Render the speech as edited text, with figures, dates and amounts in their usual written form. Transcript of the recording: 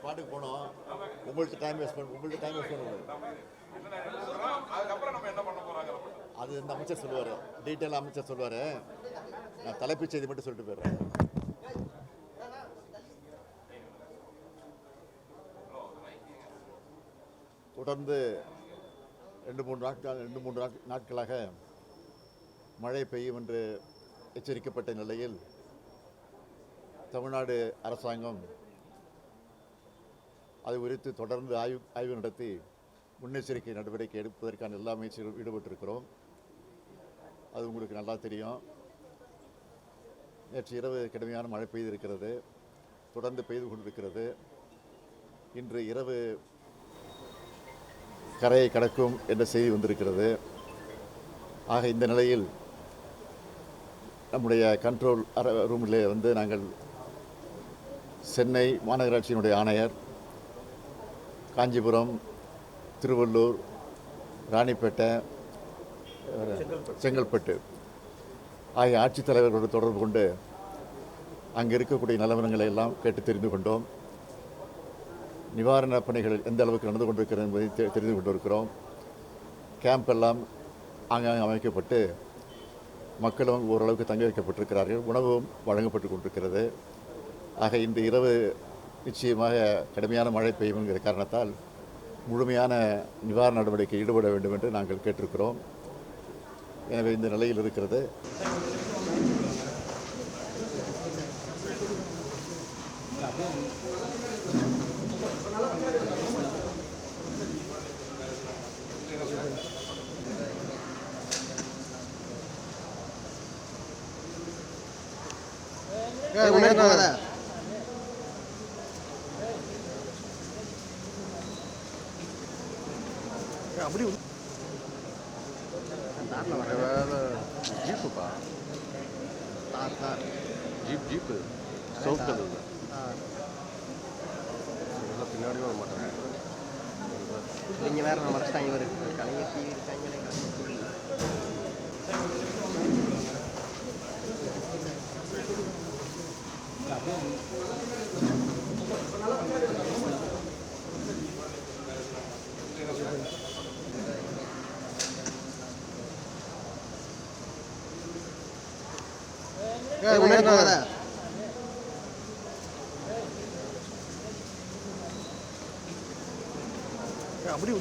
ஸ்பாட்டுக்கு போனோம். உங்கள்கிட்ட டைம் வேஸ்ட் பண்ணக்கூடாது. அது இந்த அமைச்சர் சொல்லுவார், டீட்டெயிலாக அமைச்சர் சொல்லுவார். நான் தலைப்புச் செய்தி மட்டும் சொல்லிட்டு போயிடுறேன். தொடர்ந்து ரெண்டு மூன்று நாட்களாக மழை பெய்யும் என்று எச்சரிக்கப்பட்ட நிலையில் தமிழ்நாடு அரசாங்கம் அது குறித்து தொடர்ந்து ஆய்வு நடத்தி முன்னெச்சரிக்கை நடவடிக்கை எடுப்பதற்கான எல்லா முயற்சிகளும் ஈடுபட்டிருக்கிறோம். அது உங்களுக்கு நல்லா தெரியும். நேற்று இரவு கடுமையான மழை பெய்திருக்கிறது, தொடர்ந்து பெய்து கொண்டிருக்கிறது. இன்று இரவு கரையை கடக்கும் என்ற செய்தி வந்திருக்கிறது. ஆக இந்த நிலையில் நம்முடைய கண்ட்ரோல் ரூமில் நாங்கள் சென்னை மாநகராட்சியினுடைய ஆணையர், காஞ்சிபுரம், திருவள்ளூர், ராணிப்பேட்டை, செங்கல்பட்டு ஆகிய ஆட்சித்தலைவர்களோடு தொடர்பு கொண்டு அங்கே இருக்கக்கூடிய நிலவரங்களை எல்லாம் கேட்டு தெரிந்து கொண்டோம். நிவாரணப் பணிகள் எந்த அளவுக்கு நடந்து கொண்டிருக்கிறது என்பதை தெரிந்து கொண்டிருக்கிறோம். கேம்ப் எல்லாம் ஆங்காங்கே அமைக்கப்பட்டு மக்களும் ஓரளவுக்கு தங்க வைக்கப்பட்டிருக்கிறார்கள். உணவும் வழங்கப்பட்டு கொண்டிருக்கிறது. ஆக இன்று இரவு நிச்சயமாக கடுமையான மழை பெய்யும் என்கிற காரணத்தால் முழுமையான நிவாரண நடவடிக்கை ஈடுபட வேண்டும் என்று நாங்கள் கேட்டிருக்கிறோம். எனவே இந்த நிலையில் இருக்கிறது. அப்படி வேலை ஜீப்புப்பா, ஜீப்பு சவுத் கலர் இதெல்லாம் பின்னாடி வர மாட்டாங்க. நீங்கள் வேறு நம்ம மறைச்சிட்டாங்க. இவர் கலைஞர் டிவி இருக்காங்க. அப்படி